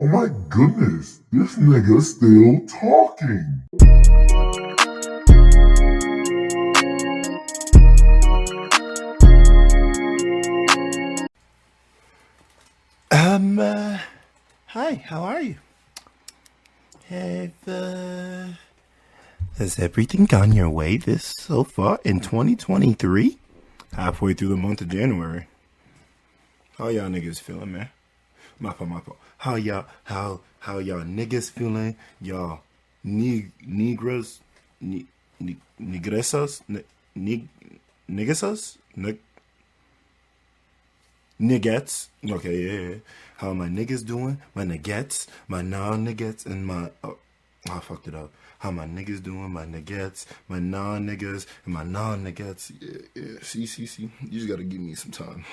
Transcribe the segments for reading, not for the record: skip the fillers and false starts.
Oh my goodness, this nigga's still talking. Hi, how are you? Has everything gone your way this so far in 2023? Halfway through the month of January. How y'all niggas feeling, man? My fault. How y'all niggas feeling? Y'all negras, negresas, niggasas, niggettes. Okay, yeah. How my niggas doing? My niggettes, my non-niggettes, and my... Oh, I fucked it up. How my niggas doing? My niggettes, my non-niggas, and my non-niggettes. Yeah. See. You just gotta give me some time.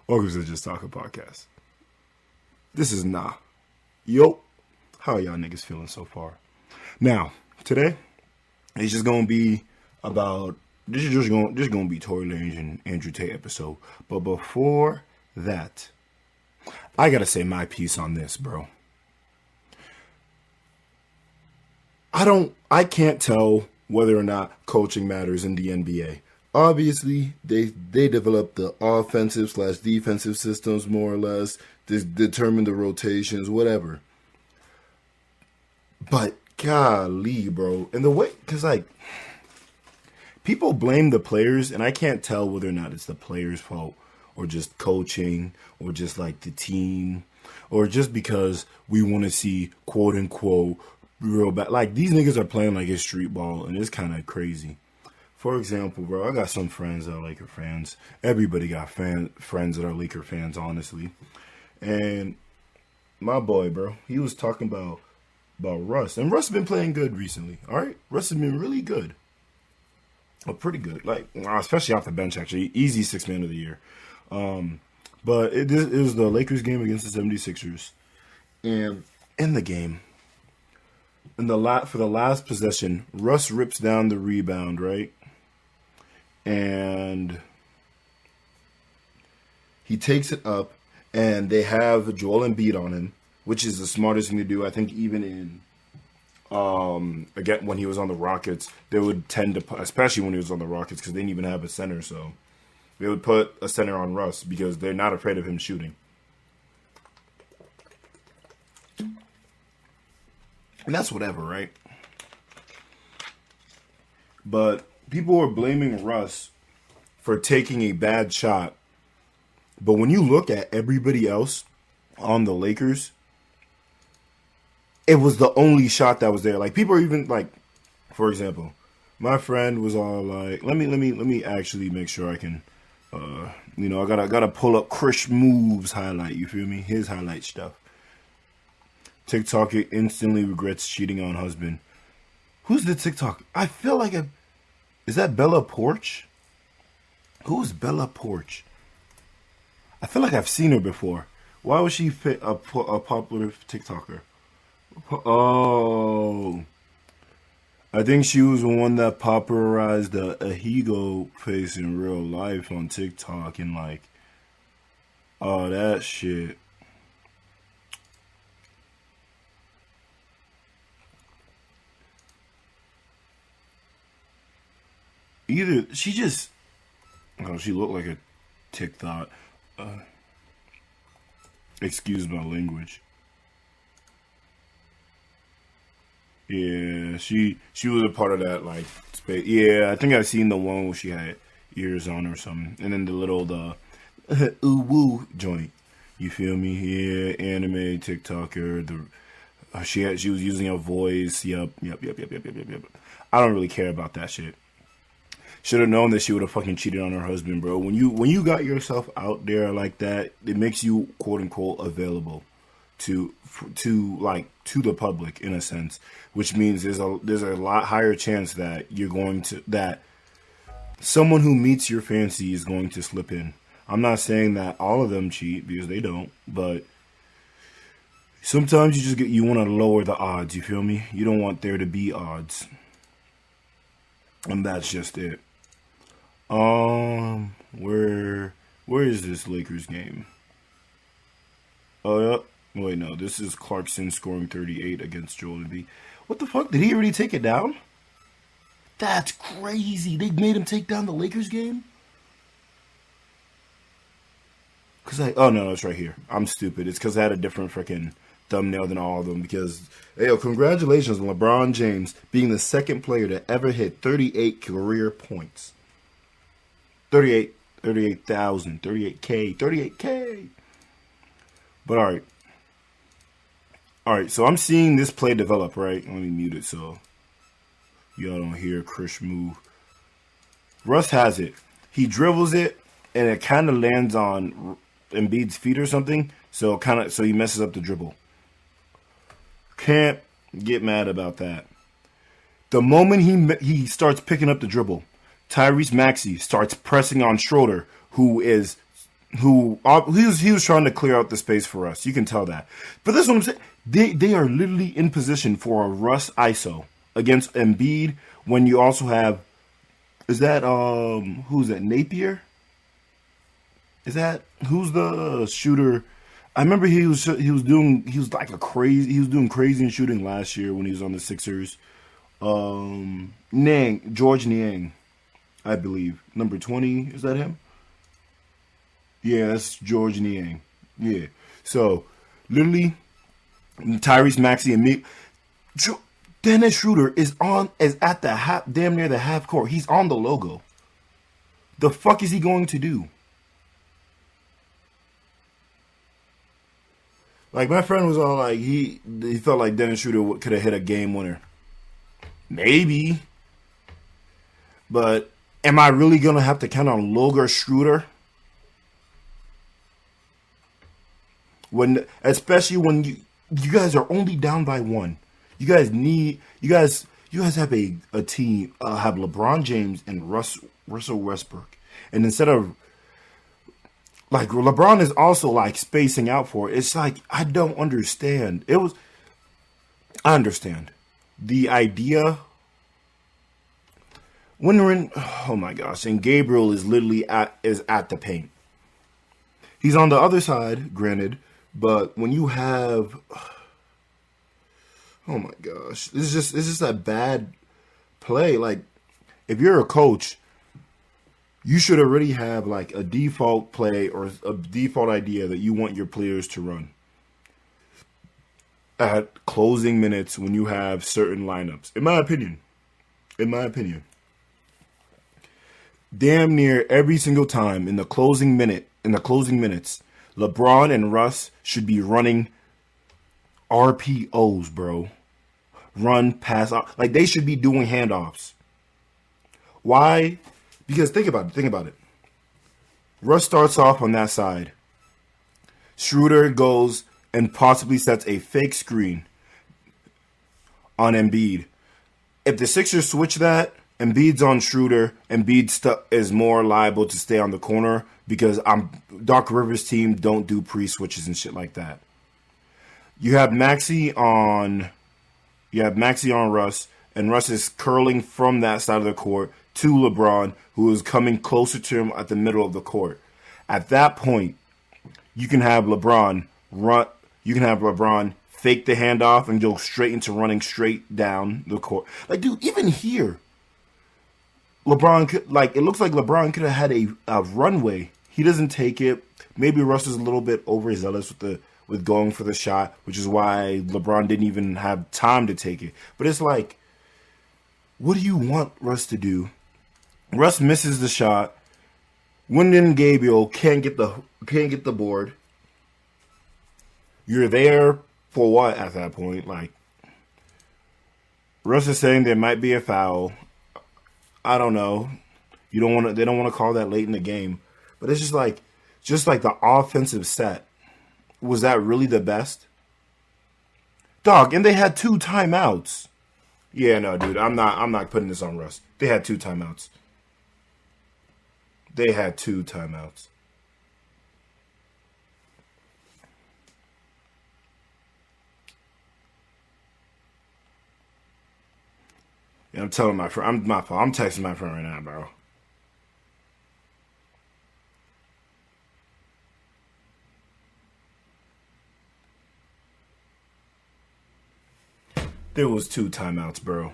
Welcome to Just Talking Podcast. This is Nah. Yo. How y'all niggas feeling so far? Now, today, it's just gonna be about... This is just gonna be Tory Lanez and Andrew Tate episode. But before that, I gotta say my piece on this, bro. I can't tell whether or not coaching matters in the NBA. Obviously, they develop the offensive/defensive systems more or less, determine the rotations, whatever. But golly, bro, and the way, cause like people blame the players, and I can't tell whether or not it's the players' fault or just coaching or just like the team or just because we want to see quote unquote real bad. Like these niggas are playing like it's street ball, and it's kind of crazy. For example, bro, I got some friends that are Laker fans. Everybody got friends that are Laker fans, honestly. And my boy, bro, he was talking about Russ. And Russ has been playing good recently, all right? Russ has been really good. Oh, pretty good. Like, especially off the bench, actually. Easy 6th man of the year. But it was the Lakers game against the 76ers. And in the game, for the last possession, Russ rips down the rebound, right? And he takes it up, and they have Joel Embiid on him, which is the smartest thing to do. I think even in again when he was on the Rockets, they would tend to, especially when he was on the Rockets, because they didn't even have a center, so they would put a center on Russ because they're not afraid of him shooting. And that's whatever, right? But people were blaming Russ for taking a bad shot. But when you look at everybody else on the Lakers, it was the only shot that was there. Like people are even like, for example, my friend was all like, let me actually make sure I can, I gotta pull up Chris Move's highlight. You feel me? His highlight stuff. TikToker instantly regrets cheating on husband. Who's the TikTok? I feel like is that Bella Porch? Who's Bella Porch? I feel like I've seen her before. Why was she a popular TikToker? Oh, I think she was the one that popularized the Ahigo face in real life on TikTok and like, oh, that shit. Either she looked like a TikTok. Excuse my language. Yeah, she was a part of that like space. Yeah, I think I've seen the one where she had ears on or something, and then the ooh woo joint. You feel me? Yeah, anime TikToker. She was using a voice. Yep. I don't really care about that shit. Should have known that she would have fucking cheated on her husband, bro. When you got yourself out there like that, it makes you quote unquote available to the public in a sense, which means there's a lot higher chance that that someone who meets your fancy is going to slip in. I'm not saying that all of them cheat because they don't, but sometimes you want to lower the odds. You feel me? You don't want there to be odds, and that's just it. Where is this Lakers game? Oh, yeah. Wait, no. This is Clarkson scoring 38 against Joel Embiid. What the fuck? Did he already take it down? That's crazy. They made him take down the Lakers game? Oh, no, it's right here. I'm stupid. It's because I had a different freaking thumbnail than all of them. Because, hey, congratulations on LeBron James being the second player to ever hit 38 career points. 38,000, 38K, 38K. But all right. So I'm seeing this play develop, right? Let me mute it so y'all don't hear Chris move. Russ has it. He dribbles it, and it kind of lands on Embiid's feet or something. So he messes up the dribble. Can't get mad about that. The moment he starts picking up the dribble, Tyrese Maxey starts pressing on Schroeder, he was trying to clear out the space for us. You can tell that. But that's what I'm saying. They are literally in position for a Russ ISO against Embiid when you also have, is that who's that, Napier? Who's the shooter? I remember he was doing crazy in shooting last year when he was on the Sixers. George Niang, I believe. Number 20, is that him? Yeah, that's George Niang. Yeah. So, literally, Tyrese Maxey and me. Dennis Schroeder is at the damn near the half court. He's on the logo. The fuck is he going to do? Like, my friend was all like, he felt like Dennis Schroeder could have hit a game winner. Maybe. But am I really going to have to count on Logan Schroeder? Especially when you guys are only down by one. You guys have a team, have LeBron James and Russell Westbrook. And instead of, like, LeBron is also, like, spacing out for it. It's like, I don't understand. I understand. The idea, when we're in, oh my gosh, and Gabriel is literally at the paint. He's on the other side, granted, but when you have, oh my gosh, it's just a bad play. Like, if you're a coach, you should already have like a default play or a default idea that you want your players to run at closing minutes when you have certain lineups. In my opinion, damn near every single time in the closing minutes, LeBron and Russ should be running RPOs, bro. Run, pass, like they should be doing handoffs. Why? Because think about it. Russ starts off on that side. Schroeder goes and possibly sets a fake screen on Embiid. If the Sixers switch that, Embiid's on Schroeder. Embiid is more liable to stay on the corner because Doc Rivers' team don't do pre-switches and shit like that. You have Maxey on Russ, and Russ is curling from that side of the court to LeBron, who is coming closer to him at the middle of the court. At that point, you can have LeBron run. You can have LeBron fake the handoff and go straight into running straight down the court. Like, dude, even here, LeBron could, like, it looks like LeBron could have had a runway. He doesn't take it. Maybe Russ is a little bit overzealous with going for the shot, which is why LeBron didn't even have time to take it. But it's like, what do you want Russ to do? Russ misses the shot. Wyndon Gabriel can't get the board. You're there for what at that point? Like, Russ is saying there might be a foul. I don't know. They don't want to call that late in the game. But it's just like the offensive set. Was that really the best? Dog, and they had 2 timeouts. Yeah, no, dude, I'm not putting this on Russ. They had 2 timeouts. Yeah, I'm telling my friend. I'm texting my friend right now, bro. There was 2 timeouts, bro.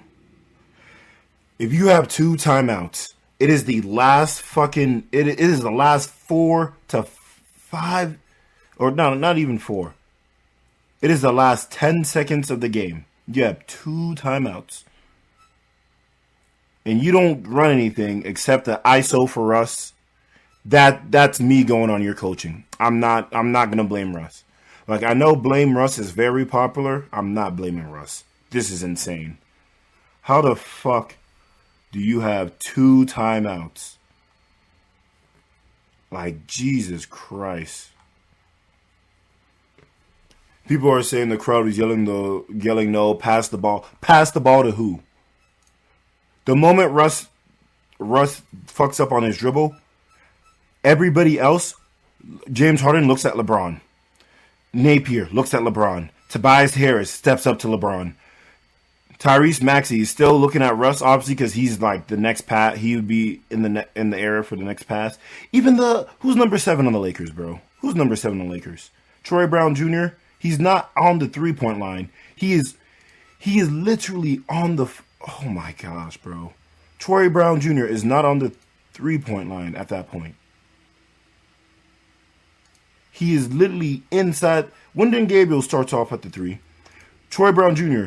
If you have 2 timeouts, it is the last fucking... It is the last 4 to 5... Or no, not even 4. It is the last 10 seconds of the game. You have 2 timeouts. And you don't run anything except the ISO for Russ. That's me going on your coaching. I'm not gonna blame Russ. Like, I know blame Russ is very popular. I'm not blaming Russ. This is insane. How the fuck do you have 2 timeouts? Like, Jesus Christ. People are saying the crowd is yelling no, pass the ball. Pass the ball to who? The moment Russ fucks up on his dribble, everybody else, James Harden looks at LeBron. Napier looks at LeBron. Tobias Harris steps up to LeBron. Tyrese Maxey is still looking at Russ, obviously, because he's like the next pass. He would be in the era for the next pass. Even who's number 7 on the Lakers, bro? Who's number 7 on the Lakers? Troy Brown Jr. He's not on the 3-point line. He is literally on the. Oh my gosh, bro. Troy Brown Jr. is not on the 3-point line at that point. He is literally inside. Wyndon Gabriel starts off at the 3. Troy Brown Jr.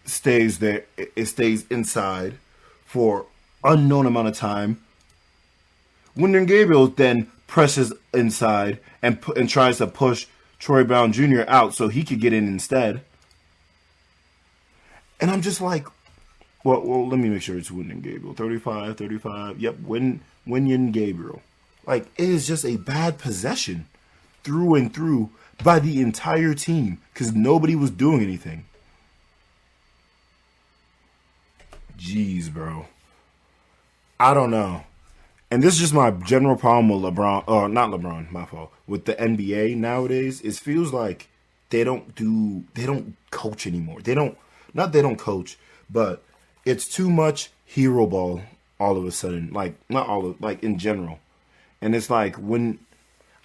stays there. It stays inside for unknown amount of time. Wyndon Gabriel then presses inside and tries to push Troy Brown Jr. out so he could get in instead. And I'm just like, well, let me make sure it's Wyndon Gabriel. 35. Yep, Wyndon Gabriel. Like, it is just a bad possession through and through by the entire team because nobody was doing anything. Jeez, bro. I don't know. And this is just my general problem with LeBron, or not LeBron, my fault, with the NBA nowadays. It feels like they don't coach anymore. They don't coach, but it's too much hero ball all of a sudden. Like, not all of, like in general. And it's like, when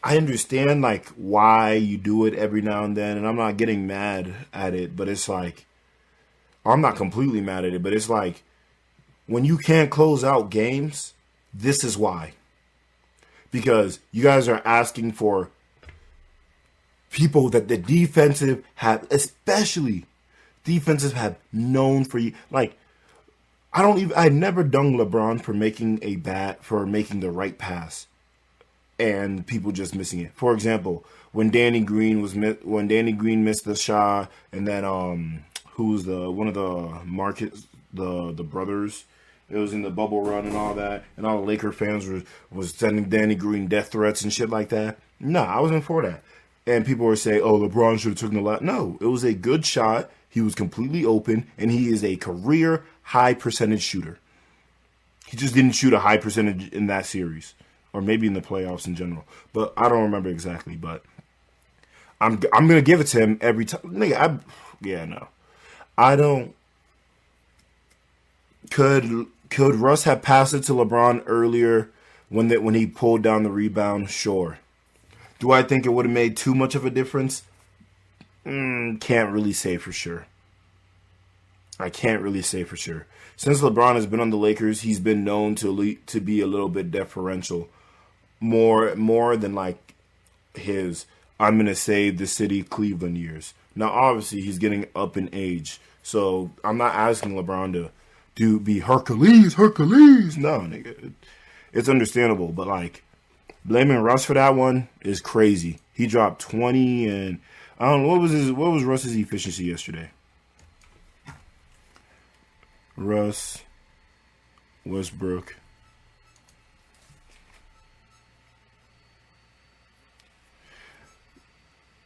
I understand like why you do it every now and then, and I'm not getting mad at it, but it's like, I'm not completely mad at it, but it's like, when you can't close out games, this is why. Because you guys are asking for people that the defensive have, especially defensive have known for you. Like, I never dung LeBron for making the right pass and people just missing it. For example, when Danny Green missed the shot, and then who's one of the Marcus, the brothers, it was in the bubble run and all that, and all the Laker fans was sending Danny Green death threats and shit like that. Nah, I wasn't for that. And people were saying, oh, LeBron should have taken the lot. No, it was a good shot. He was completely open, and he is a career high percentage shooter. He just didn't shoot a high percentage in that series, or maybe in the playoffs in general. But I don't remember exactly. But I'm gonna give it to him every time. Nigga, I don't. Could Russ have passed it to LeBron earlier when he pulled down the rebound? Sure. Do I think it would have made too much of a difference? Can't really say for sure. I can't really say for sure. Since LeBron has been on the Lakers, he's been known to be a little bit deferential, more than like his I'm gonna save the city Cleveland years. Now, obviously, he's getting up in age, so I'm not asking LeBron to be Hercules. No, nigga, it's understandable, but like blaming Russ for that one is crazy. He dropped 20 and I don't know what was Russ's efficiency yesterday. Russ Westbrook.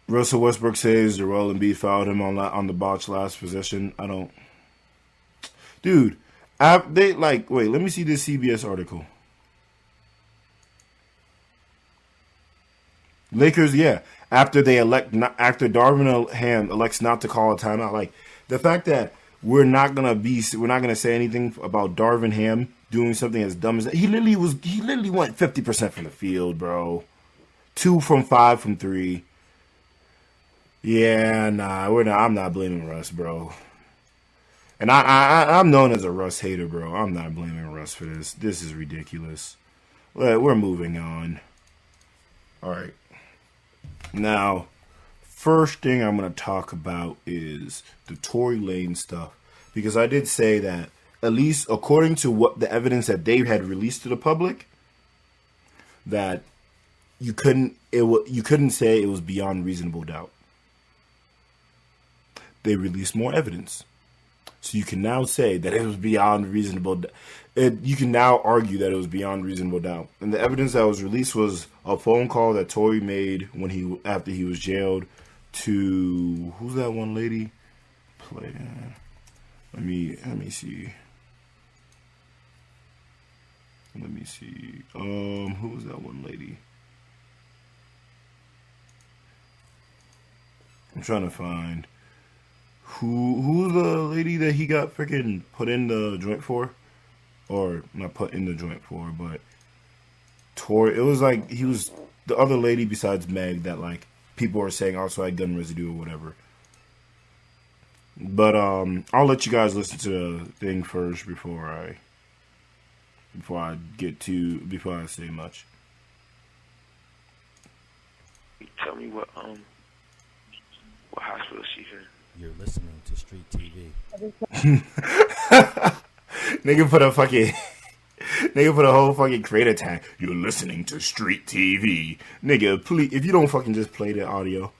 Russell Westbrook says Joel Embiid fouled him on the botch last possession. I don't. Dude, wait, let me see this CBS article. Lakers, yeah. After Darvin Ham elects not to call a timeout, like the fact that we're not gonna say anything about Darvin Ham doing something as dumb as that. He literally went 50% from the field, bro. 2 from 5 from 3. Yeah, nah, we're not. I'm not blaming Russ, bro. And I'm known as a Russ hater, bro. I'm not blaming Russ for this. This is ridiculous. We're moving on. All right. Now, first thing I'm going to talk about is the Tory Lanez stuff. Because I did say that, at least according to what the evidence that they had released to the public, that you couldn't say it was beyond reasonable doubt. They released more evidence. So you can now say that it was beyond reasonable doubt. You can now argue that it was beyond reasonable doubt. And the evidence that was released was a phone call that Tory made after he was jailed to, who's that one lady? Let me see. Who was that one lady? I'm trying to find who's the lady that he got freaking put in the joint for, or not put in the joint for, but Tory. It was like he was the other lady besides Meg that like people are saying also had gun residue or whatever. But I'll let you guys listen to the thing first before I say much. Tell me what hospital she's in. You're listening to Street TV. Nigga put a whole fucking creator tag. You're listening to Street TV. Nigga, please, if you don't fucking just play the audio.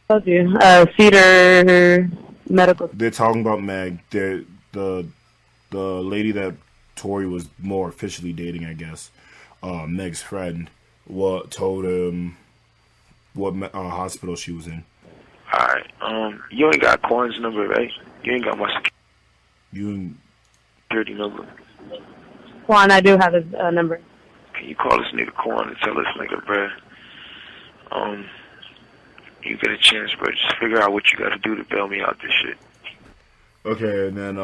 Told you. Cedar Medical. They're talking about Meg. The lady that Tory was more officially dating, I guess. Meg's friend told him what hospital she was in. Alright, you ain't got Corn's number, right? You ain't got my security number. Quan, I do have his number. Can you call this nigga Corn and tell this nigga, bruh, you get a chance, bro, just figure out what you gotta do to bail me out this shit. Okay, and then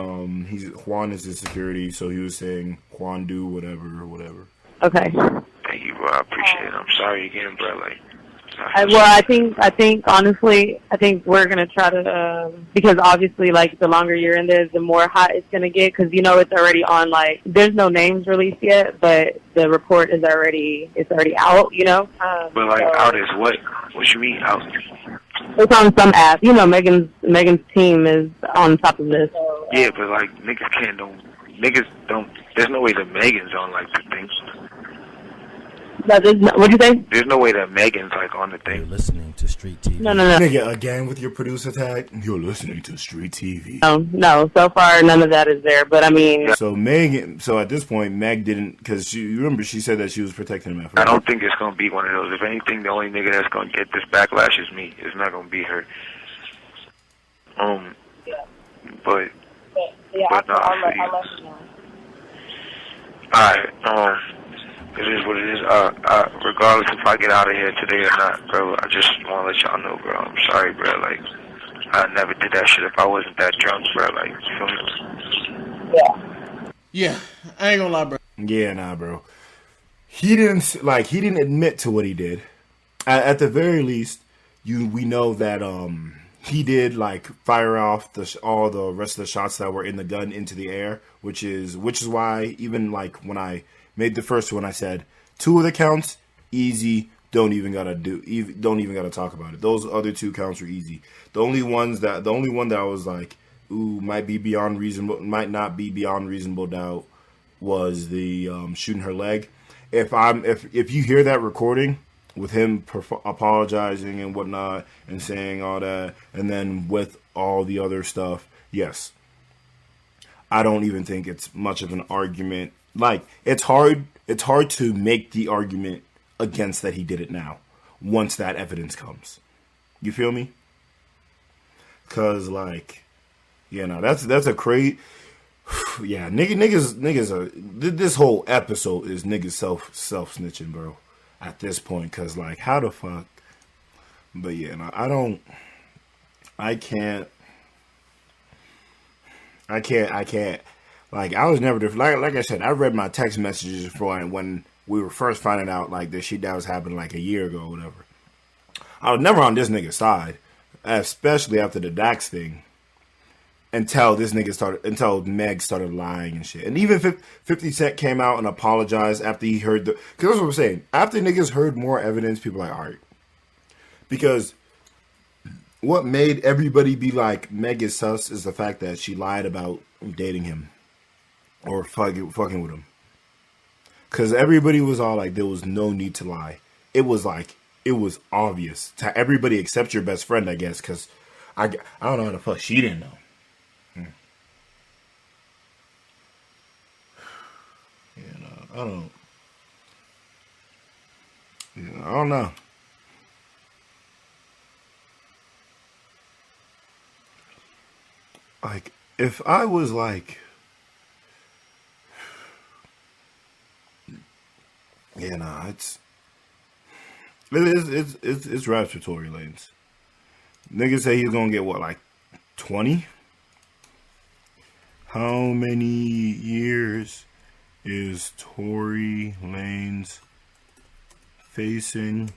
Juan is his security, so he was saying Juan do whatever. Okay. Thank you, bro. I appreciate it. I'm sorry again, bro. Like, I think honestly, we're gonna try to because obviously, like, the longer you're in there, the more hot it's gonna get. Because it's already on. Like, there's no names released yet, but the report is already out. But like, out is what? What you mean out? It's on some app. Megan's team is on top of this. So, yeah, but like, niggas don't. There's no way that Megan's on like the thing. What'd you say? There's no way that Megan's like on the thing. You're listening to Street TV. No. Nigga, again with your producer tag. You're listening to Street TV. No. So far, none of that is there. But I mean, So at this point, Meg didn't, because she said that she was protecting him at first. I don't think it's gonna be one of those. If anything, the only nigga that's gonna get this backlash is me. It's not gonna be her. But no, I'll let you know. Alright, it is what it is. Regardless if I get out of here today or not, bro, I just want to let y'all know, bro. I'm sorry, bro. Like, I never did that shit if I wasn't that drunk, bro. Like, you feel me? Yeah, I ain't gonna lie, bro. Yeah, nah, bro. He didn't admit to what he did. At the very least, we know that he did like fire off all the rest of the shots that were in the gun into the air, which is why even like when I made the first one, I said 2 of the counts easy. Don't even gotta talk about it. Those other 2 counts were easy. The only one that I was like, ooh, might not be beyond reasonable doubt was the shooting her leg. If you hear that recording with him apologizing and whatnot and saying all that, and then with all the other stuff, yes, I don't even think it's much of an argument. Like, it's hard to make the argument against that he did it now once that evidence comes. You feel me? Cause like, that's a crazy. Yeah, niggas are. This whole episode is niggas self-snitching, bro. At this point, cause like, how the fuck? But yeah, no, I can't. Like, I was never like I said. I read my text messages for when we were first finding out like the shit that was happening like a year ago or whatever. I was never on this nigga's side. especially after the Dax thing. Until Meg started lying and shit. And even 50 Cent came out and apologized after he heard because that's what I'm saying. After niggas heard more evidence, people are like, all right. Because what made everybody be like, Meg is sus is the fact that she lied about dating him. Or fucking with him. Because everybody was all like, there was no need to lie. It was obvious to everybody except your best friend, I guess. Because I don't know how the fuck she didn't know. I don't know. Like, if I was like, it's raps for Tory Lanez. Niggas say he's gonna get what, like 20? How many years is Tory Lanez facing?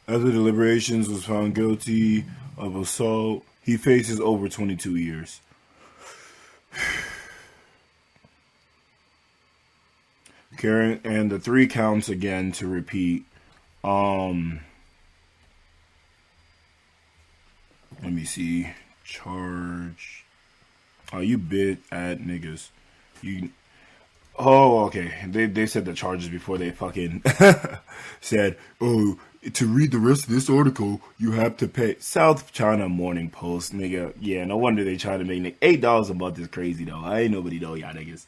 After deliberations was found guilty of assault, he faces over 22 years. Karen, and the 3 counts again to repeat. Let me see. Charge. Oh, you bit at niggas. Okay. They said the charges before they fucking said, oh, to read the rest of this article, you have to pay. South China Morning Post, nigga. Yeah, no wonder they try to make $8 a month is crazy, though. I ain't nobody know y'all niggas.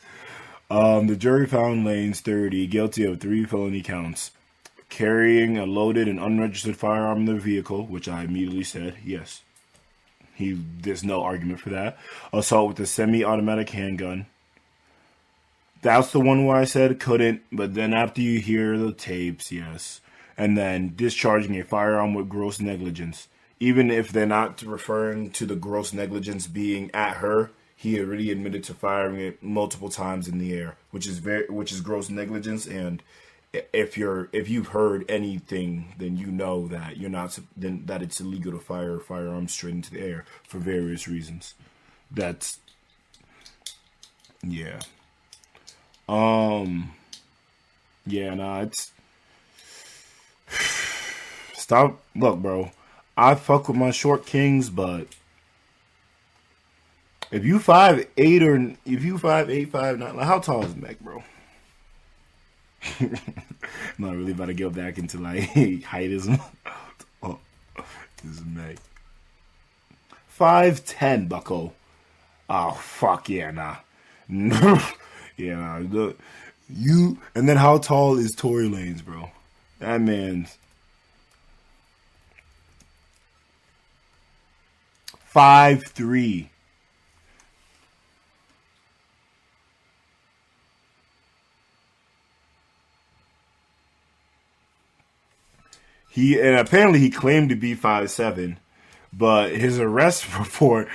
The jury found Lanez, 30, guilty of 3 felony counts. Carrying a loaded and unregistered firearm in the vehicle, which I immediately said, yes. There's no argument for that. Assault with a semi-automatic handgun. That's the one where I said couldn't, but then after you hear the tapes, yes. And then discharging a firearm with gross negligence. Even if they're not referring to the gross negligence being at her, he already admitted to firing it multiple times in the air, which is gross negligence. And if you've heard anything, then you know that that it's illegal to fire firearms straight into the air for various reasons. It's stop. Look, bro, I fuck with my short kings, but if you 5'8" or if you 5'8", 5'9", like how tall is Meg, bro? I'm not really about to go back into like heightism. Oh, this is Meg. 5'10", bucko. Oh fuck yeah, nah. Yeah, nah. You and then how tall is Tory Lanez, bro? That man's 5'3". And apparently he claimed to be 5'7", but his arrest report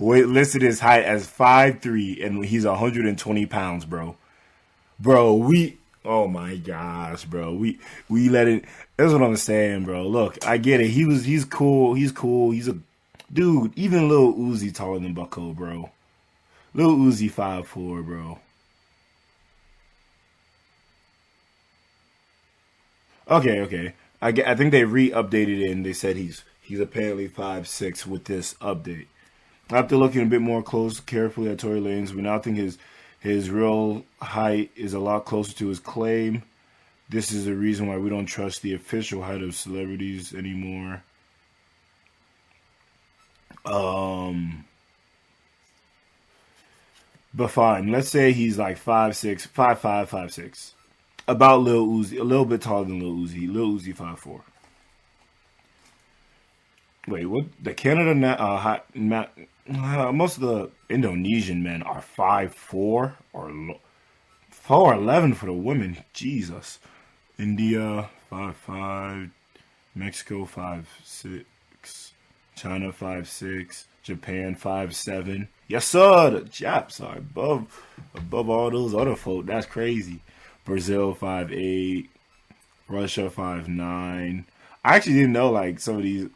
listed his height as 5'3", and he's 120 pounds, bro. Oh my gosh, bro. We let it. That's what I'm saying, bro. Look, I get it. He's cool. He's a dude. Even Lil Uzi taller than Bucko, bro. Lil Uzi 5'4", bro. Okay. I think they re-updated it and they said he's apparently 5'6" with this update. After looking a bit more carefully at Tory Lanez, we now think his real height is a lot closer to his claim. This is the reason why we don't trust the official height of celebrities anymore. But fine, let's say he's like 5'6", 5'5", 5'6". About Lil Uzi, a little bit taller than Lil Uzi. Lil Uzi 5'4". Wait, what? The Canada most of the Indonesian men are 5'4" or 4'11" for the women. Jesus. India 5'5", Mexico 5'6", China 5'6", Japan 5'7". Yes, sir. The Japs are above all those other folk. That's crazy. Brazil 5'8", Russia 5'9". I actually didn't know like some of these.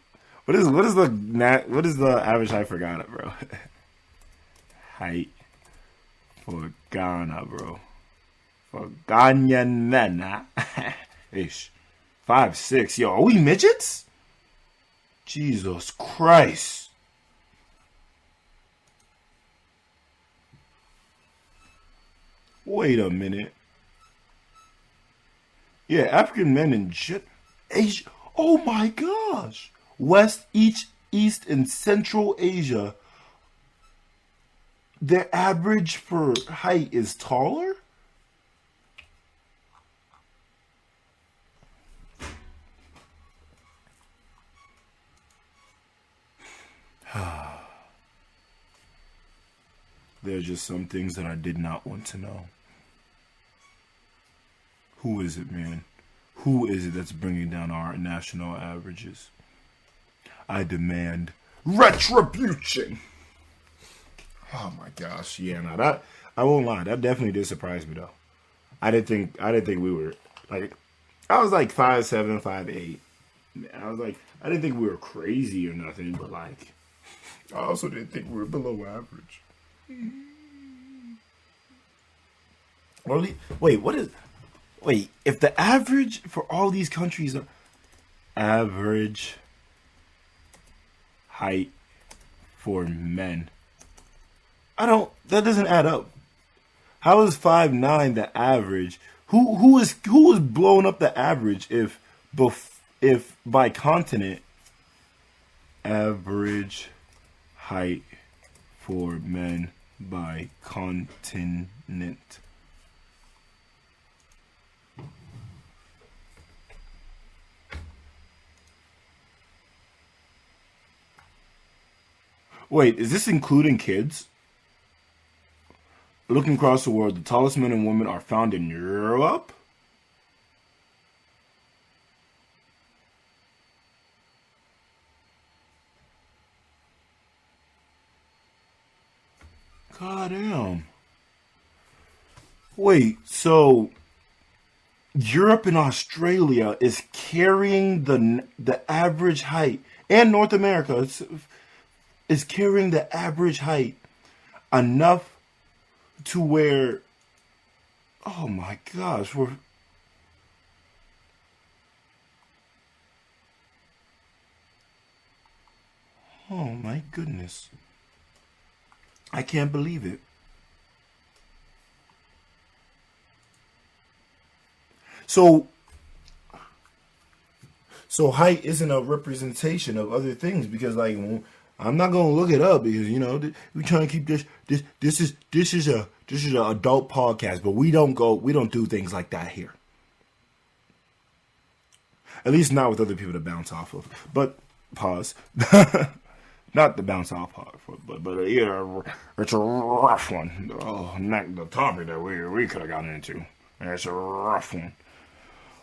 What is the average height for Ghana, bro? Height for Ghana, bro. For Ghana, ish, 5'6". Yo, are we midgets? Jesus Christ. Wait a minute. Yeah, African men in Asia. Oh my gosh. West, East, and Central Asia. Their average for height is taller? There are just some things that I did not want to know. Who is it, man? Who is it that's bringing down our national averages? I demand retribution. Oh my gosh, yeah, no, that I won't lie, that definitely did surprise me though. I didn't think we were like, I was like 5'7", 5'8". I was like, I didn't think we were crazy or nothing, but like, I also didn't think we were below average. Or wait, if the average for all these countries are average height for men, that doesn't add up. How is 5'9" the average? Who is blowing up the average if by continent average height for men by continent? Wait, is this including kids? Looking across the world, the tallest men and women are found in Europe? God damn. Wait, so Europe and Australia is carrying the average height, and North America is carrying the average height enough to where, oh my gosh, oh my goodness. I can't believe it. So height isn't a representation of other things, because like, I'm not gonna look it up because we're trying to keep this is an adult podcast, but we don't do things like that here. At least not with other people to bounce off of. But pause. Not the bounce off part, but yeah, it's a rough one. Oh, not the topic that we could have gotten into. It's a rough one.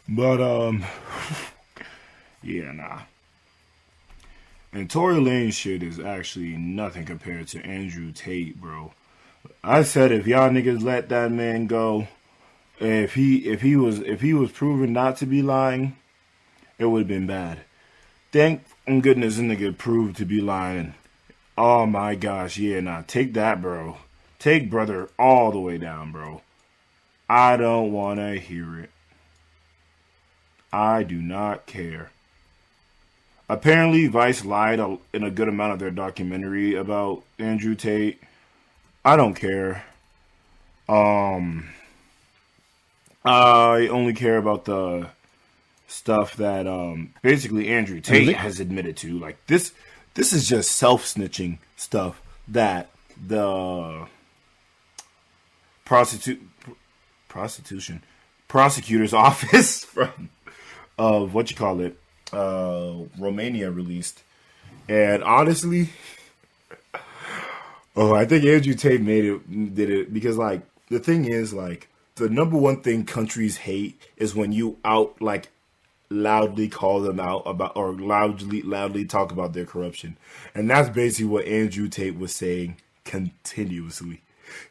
But yeah, nah. And Tory Lanez shit is actually nothing compared to Andrew Tate, bro. I said if y'all niggas let that man go, if he was proven not to be lying, it would have been bad. Thank goodness the nigga proved to be lying. Oh my gosh, yeah, nah, take that, bro. Take brother all the way down, bro. I don't want to hear it. I do not care. Apparently, Vice lied in a good amount of their documentary about Andrew Tate. I don't care. I only care about the stuff that basically Andrew Tate has admitted to. Like this is just self-snitching stuff that the prosecutor's office from Romania released. And honestly, I think Andrew Tate did it because like the thing is like the number one thing countries hate is when you loudly call them out about or loudly talk about their corruption. And that's basically what Andrew Tate was saying continuously.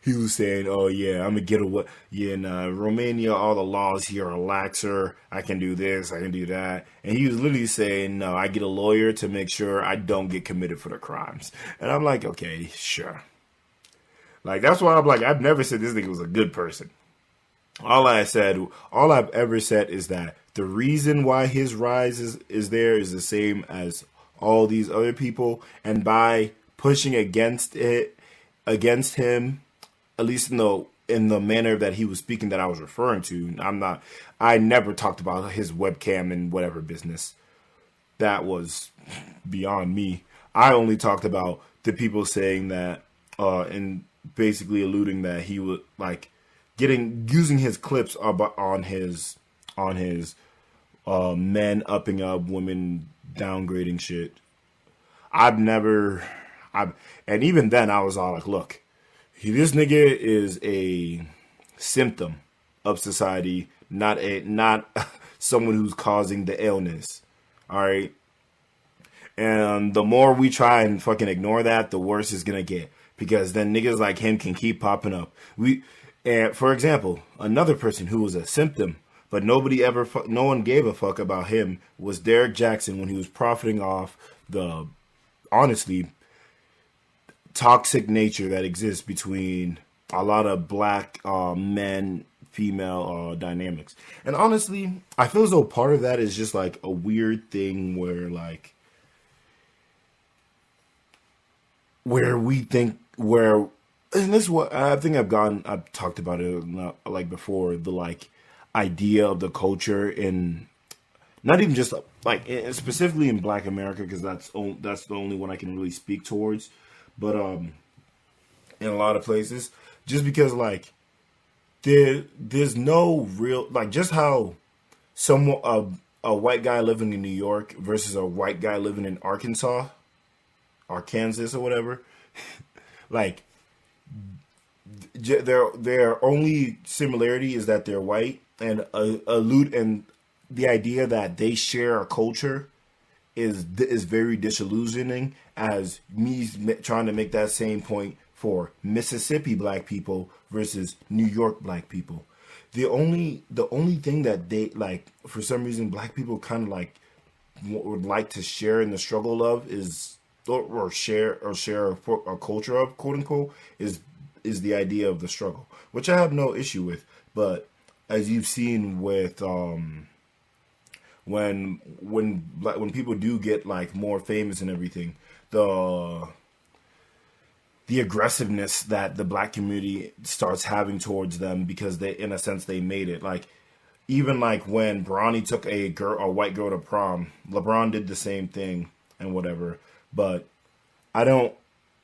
he was saying, "Oh yeah, I'm gonna get away. Yeah, in Romania, all the laws here are laxer. I can do this, I can do that." And he was literally saying, "No, I get a lawyer to make sure I don't get committed for the crimes." And I'm like, okay, sure. Like that's why I'm like, I've never said this nigga was a good person. All I've ever said is that the reason why his rise is there is the same as all these other people, and by pushing against him, at least in the manner that he was speaking that I was referring to, I never talked about his webcam and whatever business. That was beyond me. I only talked about the people saying that, and basically alluding that he would like using his clips on his men upping up, women downgrading shit. And even then I was all like, look, this nigga is a symptom of society, not someone who's causing the illness. All right. And the more we try and fucking ignore that, the worse it's gonna get, because then niggas like him can keep popping up. And for example, another person who was a symptom, but no one gave a fuck about him, was Derek Jackson, when he was profiting off the, honestly, toxic nature that exists between a lot of black men, female dynamics. And honestly, I feel as though part of that is just like a weird thing where and this is what I think I've talked about it like before, the like idea of the culture in, not even just like specifically in Black America, because that's the only one I can really speak towards, but in a lot of places, just because like there's no real, like, just how a white guy living in New York versus a white guy living in Arkansas or whatever, like their only similarity is that they're white, and and the idea that they share a culture is very disillusioning, as me trying to make that same point for Mississippi black people versus New York black people. The only thing that they like, for some reason, black people kind of like would like to share in the struggle of is, or share a culture of, quote unquote, is the idea of the struggle, which I have no issue with. But as you've seen with when people do get like more famous and everything, the aggressiveness that the black community starts having towards them, because they, in a sense, they made it. Like, even like when Bronny took a white girl to prom, LeBron did the same thing and whatever. But I don't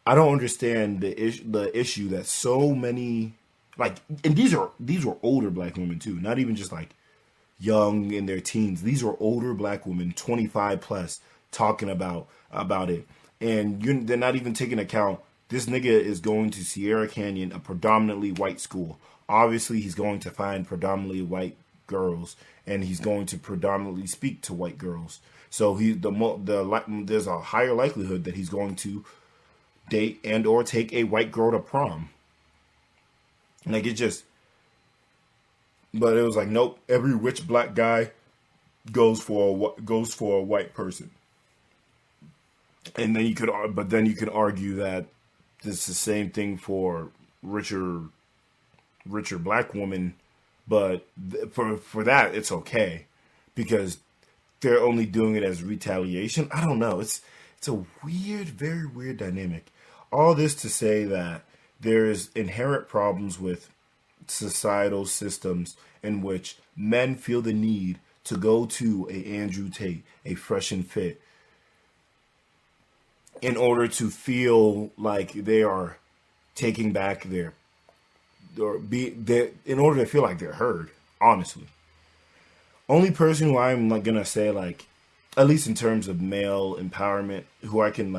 understand the issue that so many, like, and these were older black women too, not even just like young in their teens. These were older black women, 25 plus, talking about it, and they're not even taking account. This nigga is going to Sierra Canyon, a predominantly white school. Obviously, he's going to find predominantly white girls, and he's going to predominantly speak to white girls. So there's a higher likelihood that he's going to date and or take a white girl to prom. Like, but it was like, nope, every rich black guy goes for a white person. And then you could argue that it's the same thing for richer black women, but for that it's okay, because they're only doing it as retaliation. I don't know. It's a weird, very weird dynamic. All this to say that there's inherent problems with societal systems in which men feel the need to go to a Andrew Tate, a Fresh and Fit, in order to feel like they are taking back in order to feel like they're heard, honestly. Only person who I'm like gonna say, like, at least in terms of male empowerment, who I can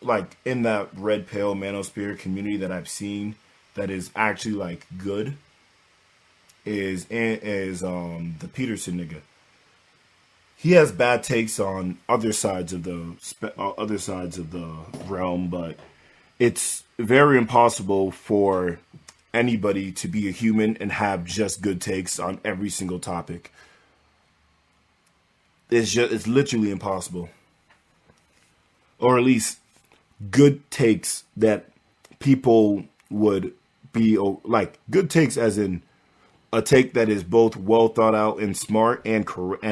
like in that red pill manosphere community that I've seen that is actually like good, is the Peterson nigga. He has bad takes on other sides of the realm, but it's very impossible for anybody to be a human and have just good takes on every single topic. It's literally impossible. Or at least good takes that people would be like, good takes as in a take that is both well thought out and smart and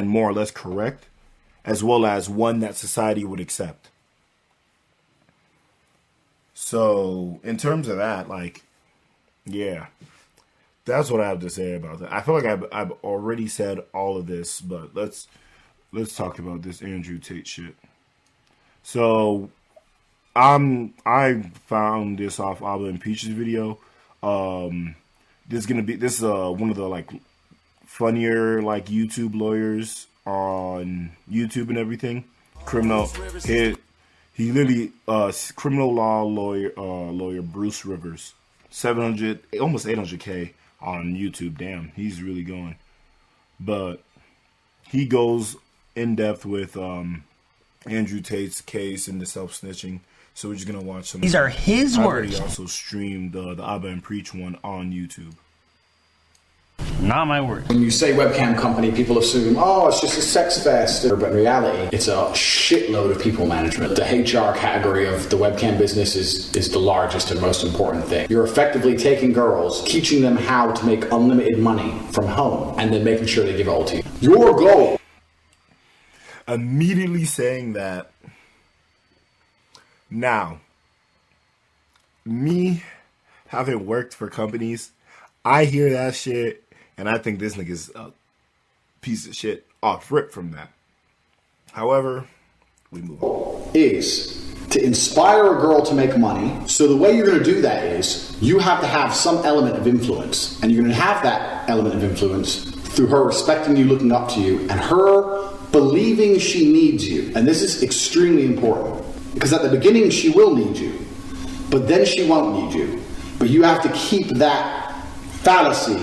more or less correct, as well as one that society would accept. So in terms of that, like, yeah, that's what I have to say about that. I feel like I've already said all of this, but let's talk about this Andrew Tate shit. So I found this off Abba and Peach's video. This is one of the like funnier like YouTube lawyers on YouTube and everything. He literally criminal law lawyer Bruce Rivers, 700 almost 800K on YouTube. Damn, he's really going. But he goes in depth with Andrew Tate's case and the self-snitching. So we're just gonna watch some. These are his words. He also streamed the Abba and Preach one on YouTube. Not my words. When you say webcam company, people assume, oh, it's just a sex fest. But in reality, it's a shitload of people management. The HR category of the webcam business is the largest and most important thing. You're effectively taking girls, teaching them how to make unlimited money from home, and then making sure they give it all to you. Your goal. Immediately saying that. Now, me having worked for companies, I hear that shit and I think this nigga's a piece of shit off rip from that. However, we move on. Is to inspire a girl to make money. So the way you're going to do that is you have to have some element of influence. And you're going to have that element of influence through her respecting you, looking up to you, and her believing she needs you. And this is extremely important. Because at the beginning, she will need you. But then she won't need you. But you have to keep that fallacy,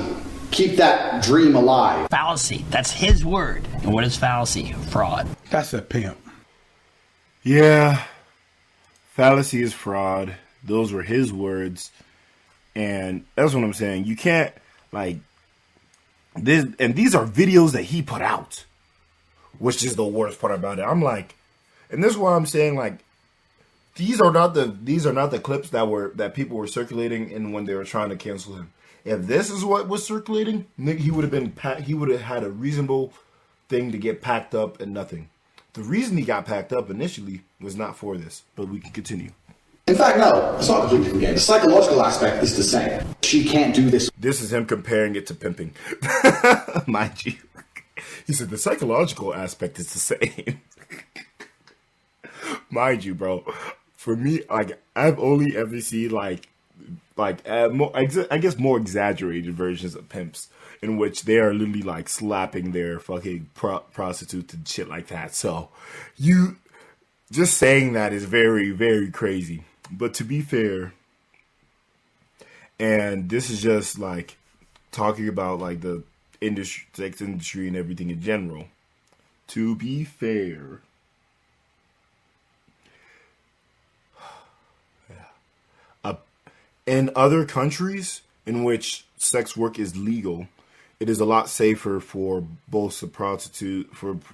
keep that dream alive. Fallacy. That's his word. And what is fallacy? Fraud. That's a pimp. Yeah. Fallacy is fraud. Those were his words. And that's what I'm saying. You can't, like, this, and these are videos that he put out, which is the worst part about it. I'm like, and this is why I'm saying, like, these are not the clips that people were circulating and when they were trying to cancel him. If this is what was circulating, he would have had a reasonable thing to get packed up and nothing. The reason he got packed up initially was not for this, but we can continue. In fact, no, it's not a completely different game. The psychological aspect is the same. She can't do this. This is him comparing it to pimping. Mind you. He said the psychological aspect is the same. Mind you, bro. For me, like, I've only ever seen I guess more exaggerated versions of pimps in which they are literally like slapping their fucking prostitutes and shit like that. So you just saying that is very, very crazy. But to be fair, and this is just like talking about like the industry, sex industry and everything in general. To be fair, in other countries in which sex work is legal, it is a lot safer for both the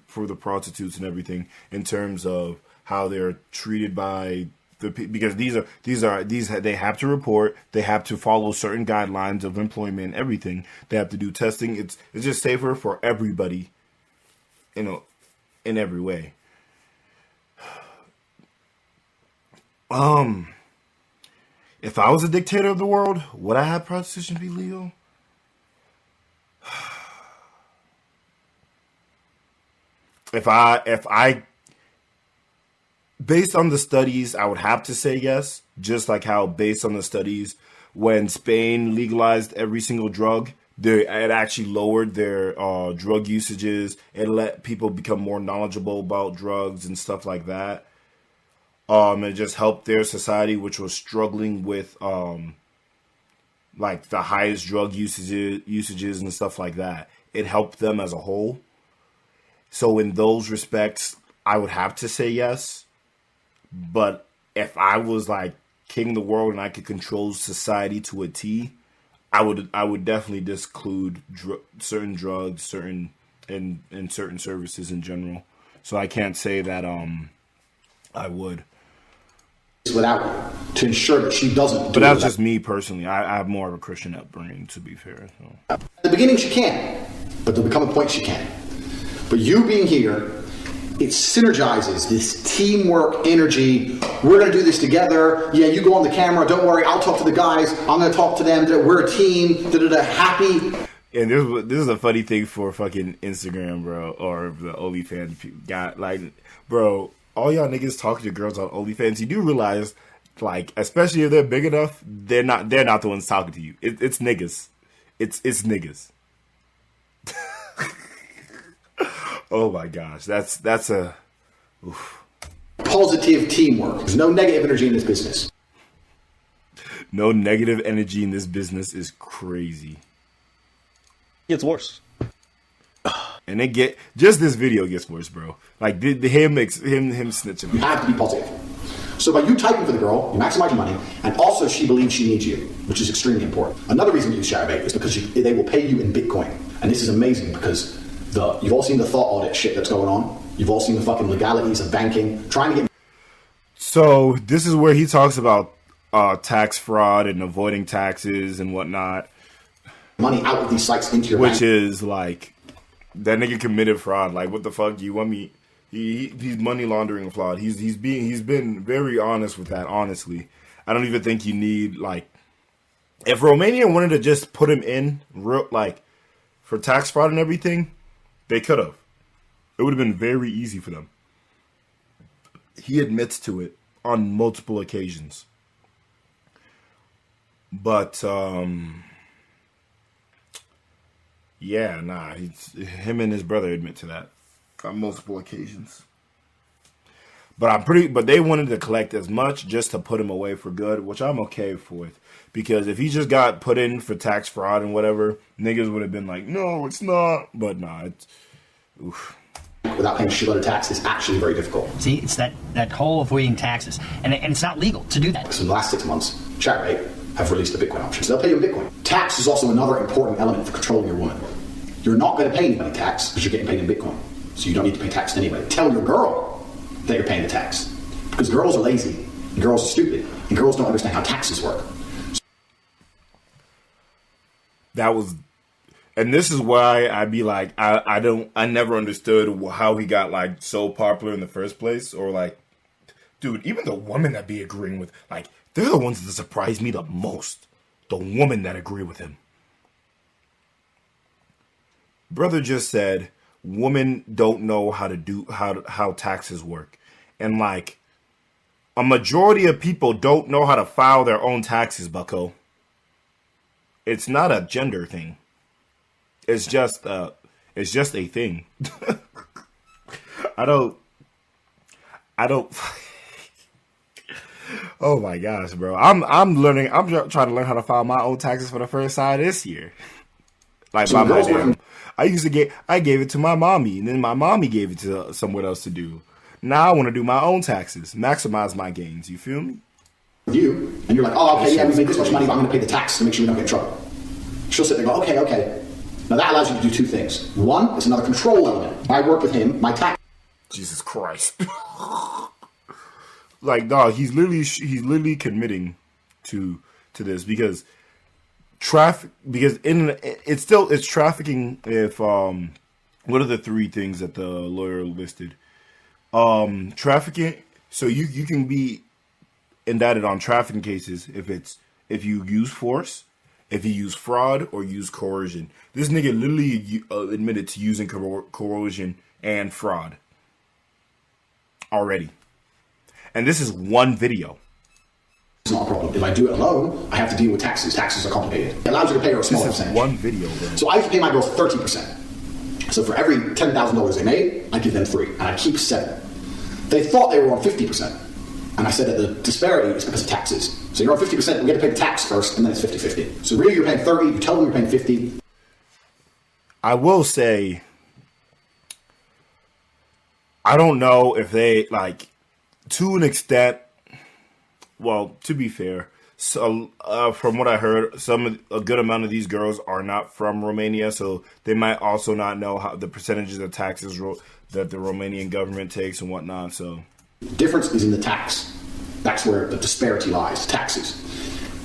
for the prostitutes and everything in terms of how they're treated by the, because they have to report, they have to follow certain guidelines of employment, everything. They have to do testing. It's just safer for everybody, in every way. If I was a dictator of the world, would I have prostitution be legal? If I, based on the studies, I would have to say yes. Just like how, based on the studies, when Spain legalized every single drug, it actually lowered their drug usages. It let people become more knowledgeable about drugs and stuff like that. It just helped their society, which was struggling with like the highest drug usages and stuff like that. It helped them as a whole. So in those respects, I would have to say yes. But if I was like king of the world and I could control society to a T, I would definitely disclude certain drugs, certain services in general. So I can't say that I would. Without to ensure that she doesn't. But that's just me personally. I have more of a Christian upbringing, to be fair. So. At the beginning, she can, but there'll become a point she can't. But you being here, it synergizes this teamwork energy. We're going to do this together. Yeah, you go on the camera. Don't worry. I'll talk to the guys. I'm going to talk to them. We're a team. Happy. And this is a funny thing for fucking Instagram, bro, or the OnlyFans guy. Like, bro, all y'all niggas talking to girls on OnlyFans, you do realize, like, especially if they're big enough, they're not the ones talking to you. It's niggas. It's niggas. Oh my gosh, that's a oof. Positive teamwork. There's no negative energy in this business. No negative energy in this business is crazy. It's worse. And just this video gets worse, bro. Like him snitching. You have to be positive. So by you typing for the girl, you maximize your money, and also she believes she needs you, which is extremely important. Another reason you use Sharebait is because they will pay you in Bitcoin, and this is amazing because you've all seen the thought audit shit that's going on. You've all seen the fucking legalities of banking, trying to get. So this is where he talks about tax fraud and avoiding taxes and whatnot. Money out of these sites into your bank. Which is like, that nigga committed fraud. Like, what the fuck? You want me? He's money laundering fraud. He's been very honest with that. Honestly, I don't even think you need, like, if Romania wanted to just put him in for tax fraud and everything, they could have. It would have been very easy for them. He admits to it on multiple occasions. But yeah, nah. Him and his brother admit to that on multiple occasions. But they wanted to collect as much just to put him away for good, which I'm okay with. Because if he just got put in for tax fraud and whatever, niggas would have been like, no, it's not. But nah, it's oof. Without paying a shitload of tax is actually very difficult. See, it's that whole avoiding taxes. And it's not legal to do that. So in the last 6 months, Sharebait have released the Bitcoin option. So they'll pay you in Bitcoin. Tax is also another important element for controlling your woman. You're not going to pay anybody tax because you're getting paid in Bitcoin. So you don't need to pay tax to anybody. Tell your girl that you're paying the tax. Because girls are lazy, and girls are stupid, and girls don't understand how taxes work. And this is why I'd be like, I never understood how he got like so popular in the first place. Or like, dude, even the women that be agreeing with, like, they're the ones that surprise me the most. The women that agree with him. Brother just said, women don't know how taxes work. And like, a majority of people don't know how to file their own taxes, bucko. It's not a gender thing. It's just a thing. I don't. Oh my gosh, bro! I'm learning. I'm trying to learn how to file my own taxes for the first time this year. Like by my damn. I gave it to my mommy, and then my mommy gave it to someone else to do. Now I want to do my own taxes, maximize my gains. You feel me? You and you're like, oh, okay, yeah, we made this much money, but I'm going to pay the tax to make sure we don't get in trouble. She'll sit there and go, okay. Now that allows you to do two things. One, it's another control element. I work with him, my tax. Jesus Christ. Like, dog, he's literally committing to this because it's trafficking. If what are the three things that the lawyer listed? Trafficking. So you can be indicted on trafficking cases if you use force, if you use fraud, or use coercion. This nigga literally admitted to using coercion and fraud already. And this is one video. It's not a problem. If I do it alone, I have to deal with taxes. Taxes are complicated. It allows you to pay her a smaller percentage. This is one video, bro. So I have to pay my girls 30%. So for every $10,000 they made, I give them 3, and I keep 7. They thought they were on 50%. And I said that the disparity is because of taxes. So you're on 50%, we get to pay the tax first, and then it's 50-50. So really you're paying 30, you tell them you're paying 50. I will say, I don't know if they, like, to an extent, well, to be fair, so from what I heard, a good amount of these girls are not from Romania, so they might also not know how the percentages of taxes that the Romanian government takes and whatnot. So, difference is in the tax. That's where the disparity lies. Taxes.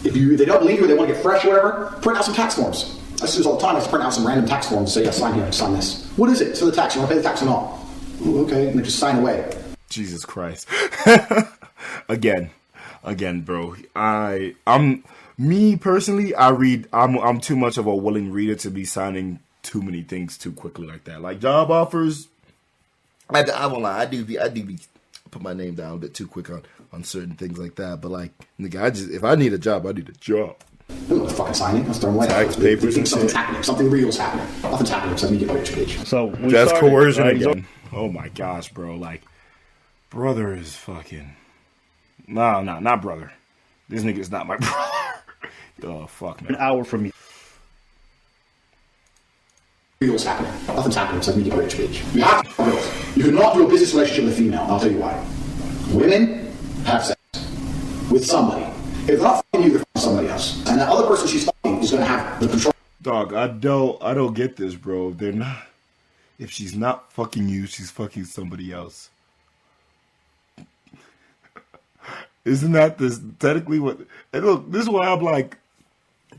If they don't believe you, or they want to get fresh or whatever, print out some tax forms. I see this all the time. I just print out some random tax forms and say, yeah, sign here, sign this. What is it? It's for the tax. You want to pay the tax or not? Ooh, okay, and they just sign away. Jesus Christ. Again, bro. I'm me personally. I'm too much of a willing reader to be signing too many things too quickly like that. Like job offers. I won't lie. I do be put my name down a bit too quick on certain things like that. But like, nigga, if I need a job, I need a job. I'm not fucking signing. Let's throw them away. Tax papers and something's shit. happening. Something real's happening. Nothing's happening except me get wage page. So that's started, coercion right? again. Oh my gosh, bro. Like, brother is fucking. No, not brother. This nigga's not my brother. Oh fuck, man. An hour from me. Real's happening. Nothing's happening except me get wage page. You have to reals. You cannot do a business relationship with a female. I'll tell you why. Women have sex with somebody. If they're not fucking you, they're fucking somebody else. And that other person she's fucking is going to have the control. Dog, I don't get this, bro. They're not. If she's not fucking you, she's fucking somebody else. Isn't that this technically what? And look, this is why I'm like,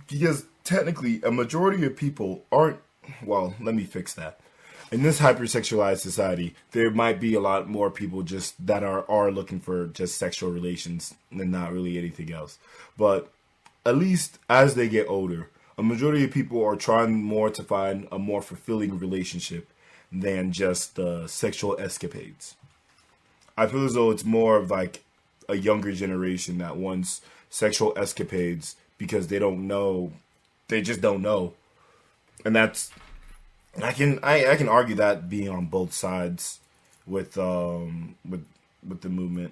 because technically a majority of people aren't. Well, let me fix that. In this hypersexualized society, there might be a lot more people just that are looking for just sexual relations and not really anything else. But at least as they get older, a majority of people are trying more to find a more fulfilling relationship than just sexual escapades. I feel as though it's more of like a younger generation that wants sexual escapades because they don't know, they just don't know, and that's. I can argue that being on both sides with the movement.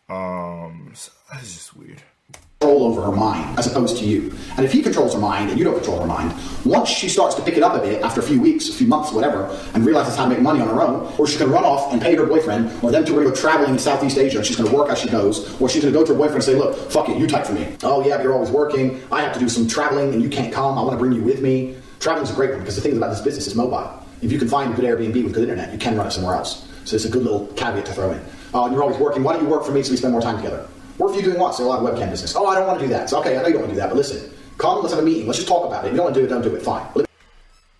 So that's just weird. Control over her mind as opposed to you. And if he controls her mind and you don't control her mind, once she starts to pick it up a bit after a few weeks, a few months, whatever, and realizes how to make money on her own, or she's going to run off and pay her boyfriend, or them two are going to go traveling in Southeast Asia and she's going to work as she goes, or she's going to go to her boyfriend and say, look, fuck it, you type for me. Oh yeah, but you're always working. I have to do some traveling and you can't come. I want to bring you with me. Traveling is a great one because the thing about this business is mobile. If you can find a good Airbnb with good internet, you can run it somewhere else. So it's a good little caveat to throw in. And you're always working. Why don't you work for me so we spend more time together? What are you doing what? Say a lot of webcam business. Oh, I don't want to do that. So okay, I know you don't want to do that, but listen, come, let's have a meeting. Let's just talk about it. If you don't want to do it, don't do it. Fine.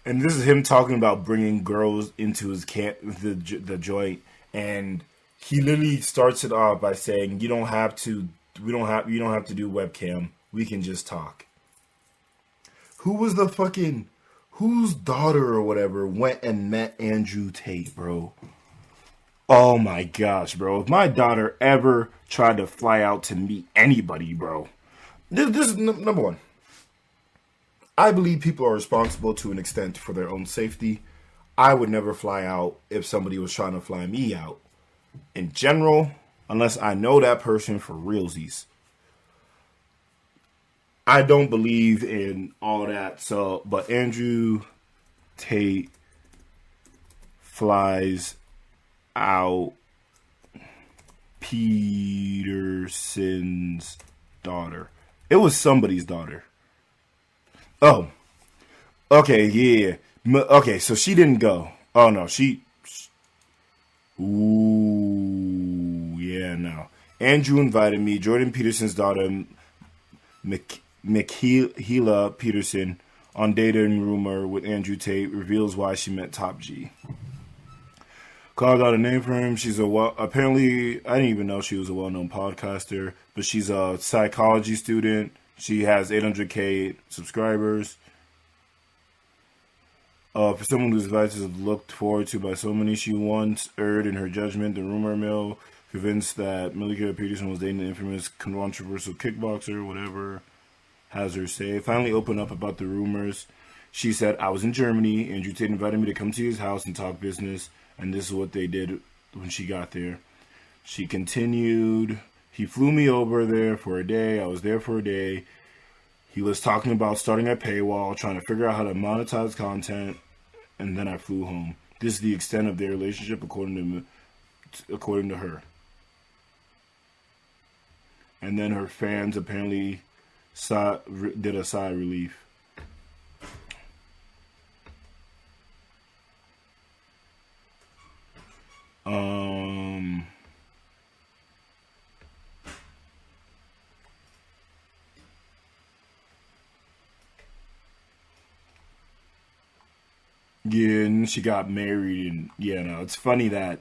And this is him talking about bringing girls into his camp, the joint, and he literally starts it off by saying, "You don't have to. You don't have to do webcam. We can just talk." Who was the fucking, whose daughter or whatever went and met Andrew Tate, bro? Oh my gosh, bro. If my daughter ever tried to fly out to meet anybody, bro. This is number one. I believe people are responsible to an extent for their own safety. I would never fly out if somebody was trying to fly me out. In general, unless I know that person for realsies. I don't believe in all that. So, but Andrew Tate flies out Peterson's daughter. It was somebody's daughter. Oh, okay, yeah. Okay, so she didn't go. Oh no, ooh, yeah, no. Andrew invited me. Jordan Peterson's daughter, Michaela Peterson, on dating rumor with Andrew Tate, reveals why she met Top G. Called out a name for him. She's apparently, I didn't even know she was a well-known podcaster, but she's a psychology student. She has 800K subscribers. For someone whose advices is looked forward to by so many, she once erred in her judgment. The rumor mill convinced that Michaela Peterson was dating the infamous controversial kickboxer, whatever, has her say. Finally opened up about the rumors. She said, I was in Germany. Andrew Tate invited me to come to his house and talk business. And this is what they did when she got there. She continued, he flew me over there for a day. I was there for a day. He was talking about starting a paywall, trying to figure out how to monetize content. And then I flew home. This is the extent of their relationship according to her. and then her fans apparently did a sigh of relief. Yeah, and she got married, and yeah, no, it's funny that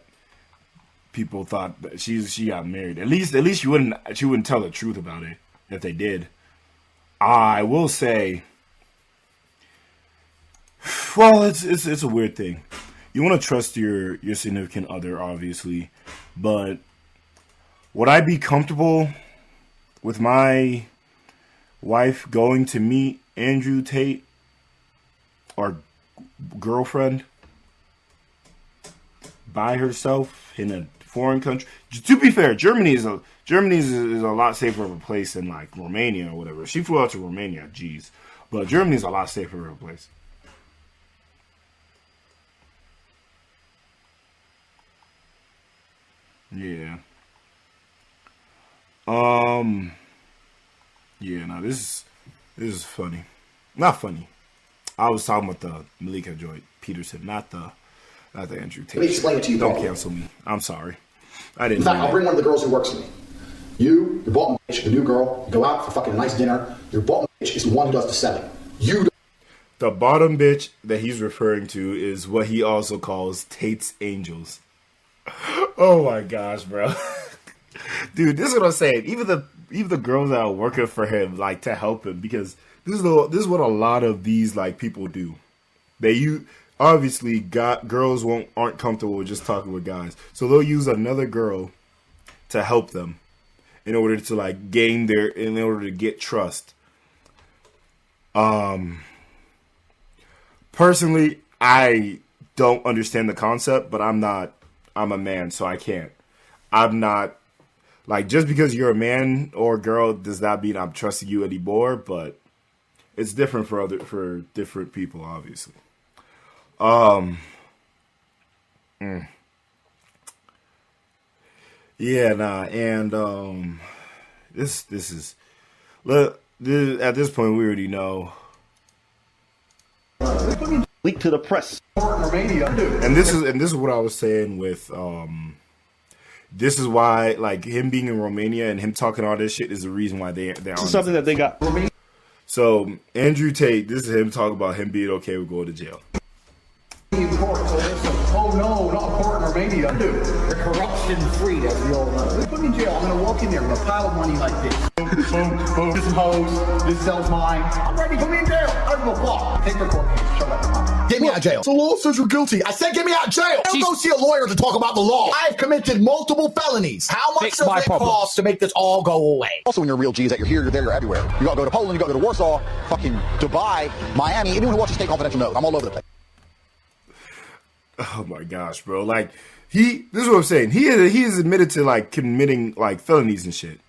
people thought that she got married. At least she wouldn't tell the truth about it if they did. I will say, well, it's a weird thing. You want to trust your significant other, obviously, but would I be comfortable with my wife going to meet Andrew Tate, or girlfriend, by herself in a foreign country? To be fair, Germany is a lot safer of a place than like Romania or whatever. She flew out to Romania, geez, but Germany is a lot safer of a place. Yeah. Yeah. Now this is funny. Not funny. I was talking about the Malika Joy Peterson, not the Andrew Tate. Let me explain it to you. Don't cancel me. I'm sorry. I didn't. In fact, I'll bring one of the girls who works for me. Your bottom bitch, the new girl, go out for fucking a nice dinner. Your bottom bitch is the one who does the selling. The bottom bitch that he's referring to is what he also calls Tate's Angels. Oh my gosh, bro. Dude, this is what I'm saying. Even the girls that are working for him, like, to help him, because this is what a lot of these like people do. Obviously girls aren't comfortable with just talking with guys, so they'll use another girl to help them in order to like in order to get trust. Personally, I don't understand the concept, but I'm a man, so I can't. I'm not, like, just because you're a man or a girl does not mean I'm trusting you anymore, but it's different for different people, obviously. Yeah, nah, and this is at this point we already know. Leak to the press. And this is what I was saying with this is why, like, him being in Romania and him talking all this shit is the reason why they're This is something that they got. So Andrew Tate, this is him talking about him being okay with going to jail. Oh no, not important Romania. Dude, they're corruption free, as we all know. They put me in jail. I'm gonna walk in there with a pile of money like this. Boom, boom, this is hose, this sells mine. I'm ready, put me in jail. I don't give a fuck. Take the court case, shut up. Get me out of jail. The law says you're guilty. I said get me out of jail. Don't go see a lawyer to talk about the law. I've committed multiple felonies. How much does it cost to make this all go away? Also, when you're real G's, that you're here, you're there, you're everywhere. You gotta go to Poland, you gotta go to Warsaw, fucking Dubai, Miami. Anyone who watches State Confidential knows I'm all over the place. Oh my gosh, bro. Like, this is what I'm saying. He is admitted to, like, committing, like, felonies and shit.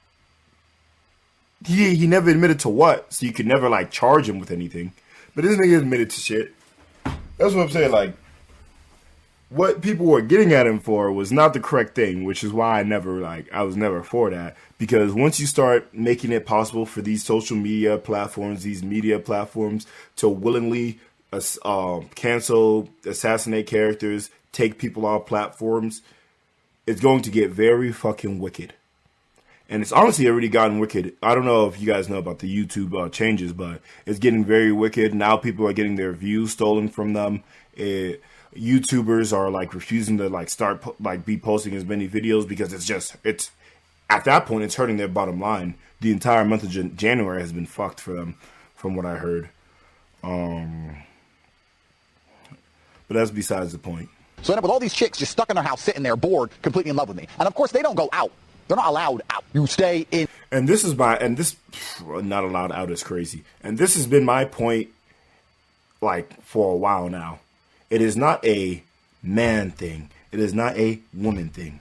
He never admitted to what, so you could never, like, charge him with anything. But this nigga admitted to shit. That's what I'm saying. Like, what people were getting at him for was not the correct thing, which is why I was never for that. Because once you start making it possible for these social media platforms, these media platforms, to willingly cancel, assassinate characters, take people off platforms, it's going to get very fucking wicked. And it's honestly already gotten wicked. I don't know if you guys know about the YouTube changes, but it's getting very wicked. Now people are getting their views stolen from them. YouTubers are, like, refusing to, like, start be posting as many videos because it's at that point it's hurting their bottom line. The entire month of January has been fucked for them, from what I heard. But that's besides the point. So I end up with all these chicks just stuck in their house, sitting there, bored, completely in love with me. And of course, they don't go out. They're not allowed out. You stay in. And this not allowed out is crazy. And this has been my point, like, for a while now. It is not a man thing. It is not a woman thing.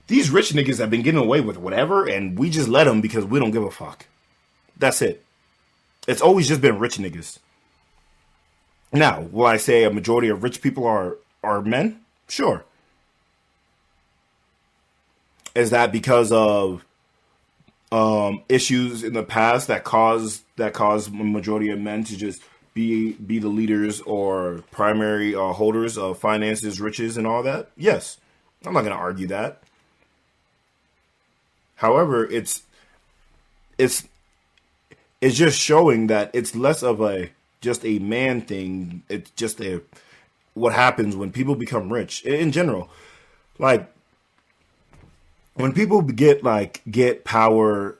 These rich niggas have been getting away with whatever, and we just let them because we don't give a fuck. That's it. It's always just been rich niggas. Now, will I say a majority of rich people are men? Sure. Is that because of issues in the past that caused a majority of men to just be the leaders or primary holders of finances, riches, and all that? Yes, I'm not going to argue that. However, it's just showing that it's less of just a man thing. It's just what happens when people become rich in general. Like, when people get power,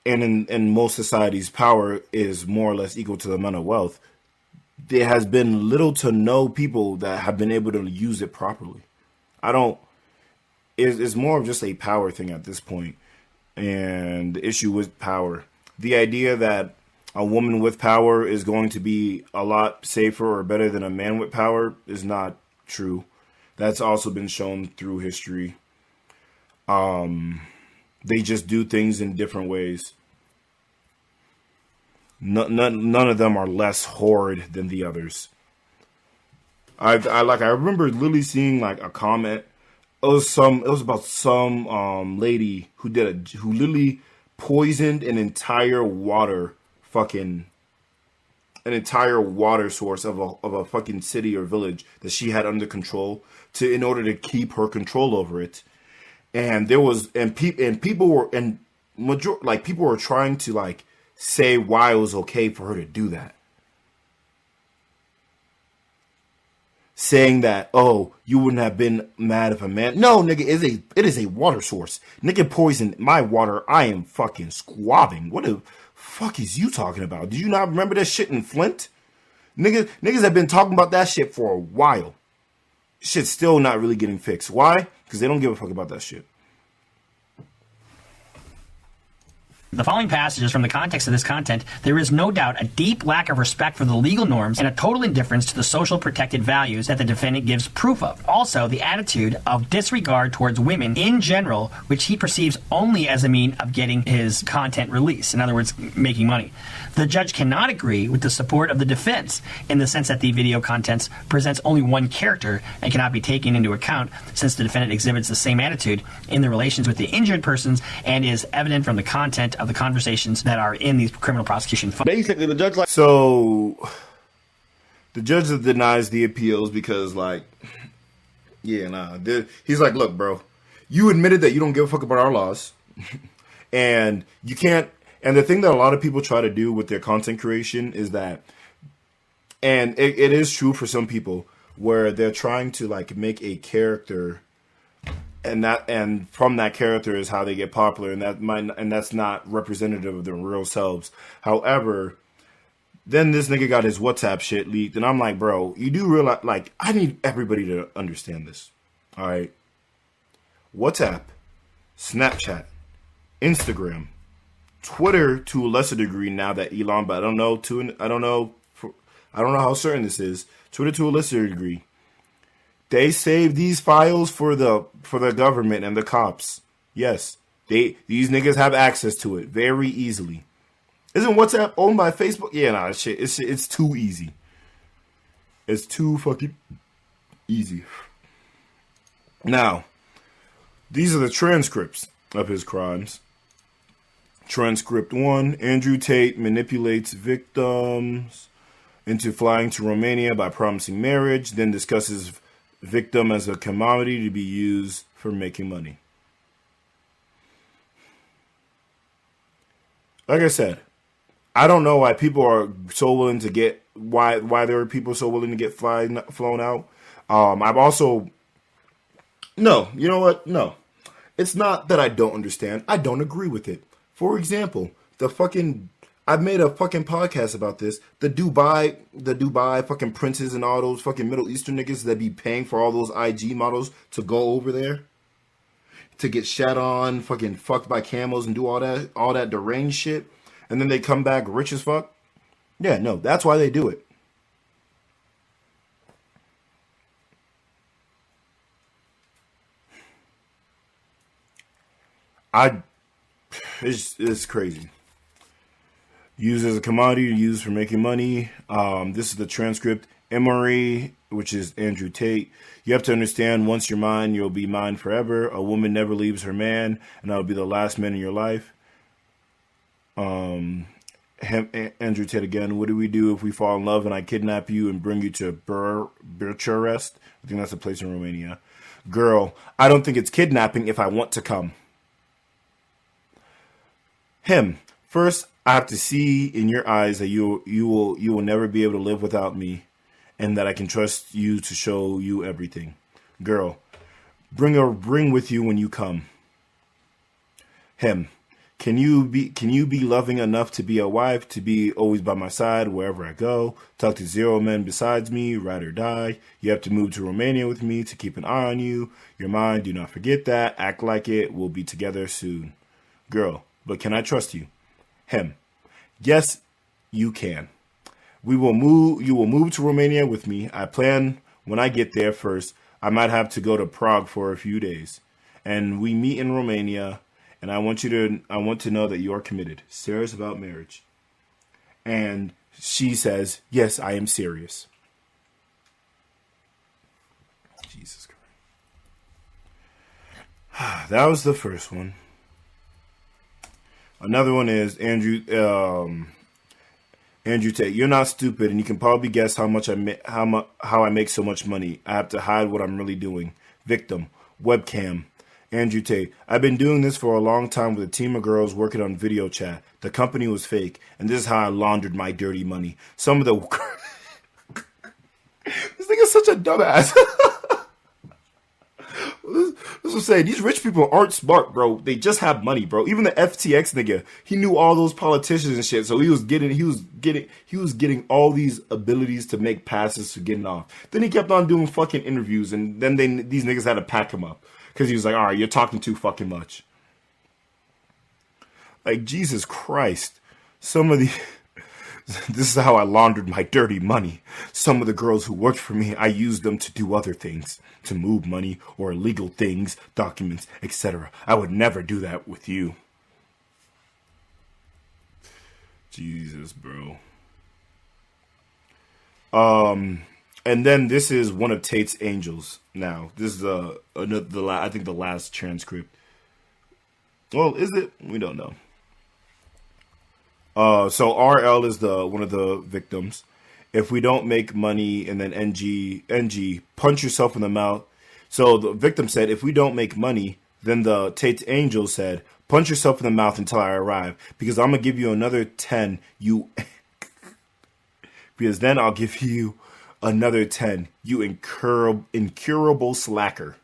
and in most societies, power is more or less equal to the amount of wealth, there has been little to no people that have been able to use it properly. It's more of just a power thing at this point. And the issue with power, the idea that a woman with power is going to be a lot safer or better than a man with power is not true. That's also been shown through history. They just do things in different ways. None of them are less horrid than the others. I remember literally seeing like a comment. It was about some lady who literally poisoned an entire water source of a fucking city or village that she had under control in order to keep her control over it. And people were trying to like say why it was okay for her to do that. Saying that, oh, you wouldn't have been mad if a man. No, nigga, it is a water source. Nigga poisoned my water. I am fucking squabbing. What the fuck is you talking about? Do you not remember that shit in Flint? Niggas have been talking about that shit for a while. Shit's still not really getting fixed. Why? Because they don't give a fuck about that shit. The following passages from the context of this content, there is no doubt a deep lack of respect for the legal norms and a total indifference to the social protected values that the defendant gives proof of. Also, the attitude of disregard towards women in general, which he perceives only as a mean of getting his content released. In other words, making money. The judge cannot agree with the support of the defense in the sense that the video contents presents only one character and cannot be taken into account since the defendant exhibits the same attitude in the relations with the injured persons and is evident from the content of the conversations that are in these criminal prosecution files. Basically, the judge the judge denies the appeals because he's like, look, bro, you admitted that you don't give a fuck about our laws and you can't. And the thing that a lot of people try to do with their content creation is that, and it is true for some people, where they're trying to like make a character, and from that character is how they get popular, and that's not representative of their real selves. However, then this nigga got his WhatsApp shit leaked, and I'm like, bro, you do realize, like, I need everybody to understand this. All right, WhatsApp, Snapchat, Instagram, Twitter to a lesser degree now that Elon, but I don't know how certain this is. Twitter to a lesser degree. They save these files for the government and the cops. Yes, these niggas have access to it very easily. Isn't WhatsApp owned by Facebook? Yeah, nah, shit. It's too easy. It's too fucking easy. Now, these are the transcripts of his crimes. Transcript 1, Andrew Tate manipulates victims into flying to Romania by promising marriage, then discusses victim as a commodity to be used for making money. Like I said, I don't know why people are so willing to get, why there are people so willing to get flown out. I've also, no, you know what? No, it's not that I don't understand. I don't agree with it. For example, I've made a fucking podcast about this. The Dubai fucking princes and all those fucking Middle Eastern niggas that be paying for all those IG models to go over there to get shat on, fucking fucked by camels and do all that deranged shit, and then they come back rich as fuck. Yeah, no, that's why they do it. It's crazy. Used as a commodity to use for making money. This is the transcript. Emory, which is Andrew Tate. You have to understand, once you're mine, you'll be mine forever. A woman never leaves her man, and that'll be the last man in your life. Andrew Tate again. What do we do if we fall in love and I kidnap you and bring you to Bucharest? I think that's a place in Romania. Girl, I don't think it's kidnapping if I want to come. Him, first, I have to see in your eyes that you will never be able to live without me, and that I can trust you to show you everything. Girl, bring with you when you come. Him, can you be loving enough to be a wife, to be always by my side wherever I go, talk to 0 men besides me, ride or die? You have to move to Romania with me to keep an eye on you. You're mine, do not forget that. Act like it. We'll be together soon. Girl, but can I trust you? Him, yes, you can. You will move to Romania with me. I plan when I get there first. I might have to go to Prague for a few days. And we meet in Romania. And I want to know that you are committed, serious about marriage. And she says, yes, I am serious. Jesus Christ. That was the first one. Another one is Andrew Tate. You're not stupid, and you can probably guess how I make so much money. I have to hide what I'm really doing. Victim. Webcam. Andrew Tate. I've been doing this for a long time with a team of girls working on video chat. The company was fake, and this is how I laundered my dirty money. Some of the... This nigga's such a dumbass. This is what I'm saying. These rich people aren't smart, bro. They just have money, bro. Even the FTX nigga, he knew all those politicians and shit, so he was getting all these abilities to make passes for getting off. Then he kept on doing fucking interviews, and then these niggas had to pack him up. Because he was like, all right, you're talking too fucking much. Like, Jesus Christ. This is how I laundered my dirty money. Some of the girls who worked for me, I used them to do other things. To move money or illegal things, documents, etc. I would never do that with you. Jesus, bro. And then this is one of Tate's angels. Now, this is I think the last transcript. Well, is it? We don't know. So RL is one of the victims. If we don't make money, and then NG, punch yourself in the mouth. So the victim said, if we don't make money, then the Tate's angel said, punch yourself in the mouth until I arrive, because I'm gonna give you another 10. Because then I'll give you another 10, you incurable slacker.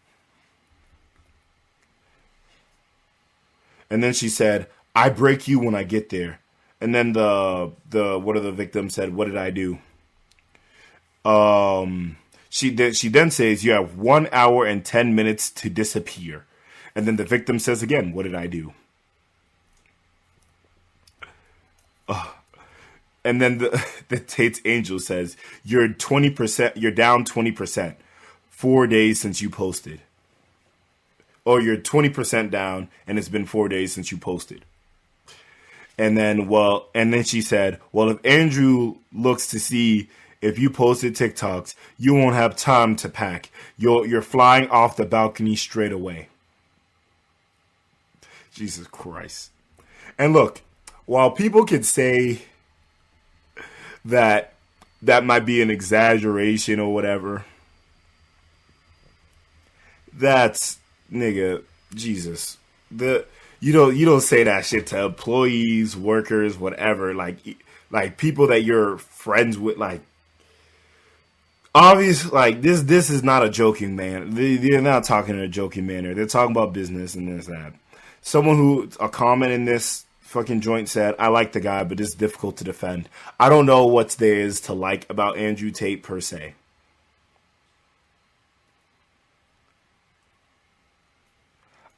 And then she said, I break you when I get there. And then one of the victims said, what did I do? She then says, you have 1 hour and 10 minutes to disappear. And then the victim says again, what did I do? And then the Tate's angel says, you're 20%, you're down 20%, 4 days since you posted. Or you're 20% down, and it's been 4 days since you posted. And then she said, well, if Andrew looks to see if you posted TikToks, you won't have time to pack. You're flying off the balcony straight away. Jesus Christ. And look, while people could say that might be an exaggeration or whatever, that's, nigga, Jesus. You don't say that shit to employees, workers, whatever, like people that you're friends with, like, obviously, like, this is not a joking man. They're not talking in a joking manner. They're talking about business and this, that. A comment in this fucking joint said, I like the guy, but it's difficult to defend. I don't know what there is to like about Andrew Tate per se.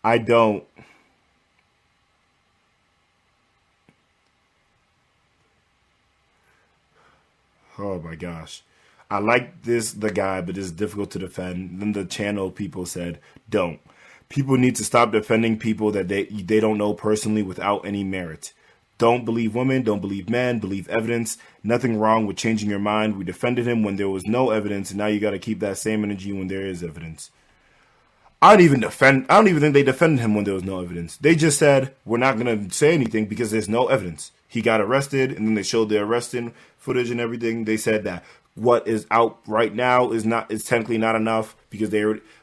I don't. Oh my gosh. I like the guy, but it's difficult to defend. Then the channel people said, don't. People need to stop defending people that they don't know personally without any merit. Don't believe women, don't believe men, believe evidence. Nothing wrong with changing your mind. We defended him when there was no evidence, and now you got to keep that same energy when there is evidence. I don't even think they defended him when there was no evidence. They just said, we're not going to say anything because there's no evidence. He got arrested, and then they showed the arresting footage and everything. They said that what is out right now is technically not enough because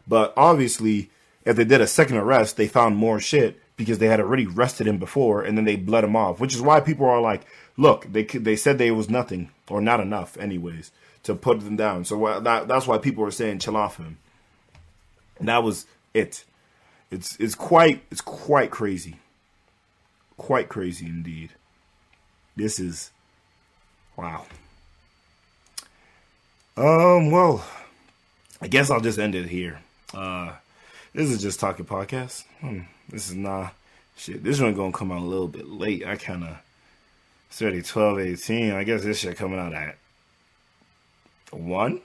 but obviously, if they did a second arrest, they found more shit because they had already arrested him before, and then they bled him off, which is why people are like, look, they said there was nothing or not enough anyways to put them down. So that's why people are saying chill off him. And that was it. It's quite crazy. Quite crazy indeed. This is wow. Well, I guess I'll just end it here. This is just Talking Podcast. This is not shit. This one gonna come out a little bit late. I kinda it's already 12:18. I guess this shit coming out at 1.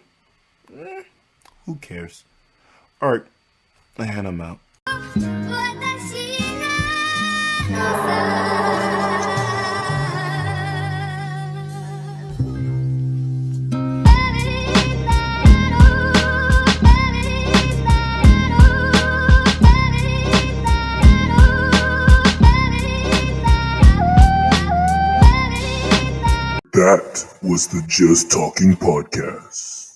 Who cares? Alright, and I'm out. That was the Just Talking Podcast.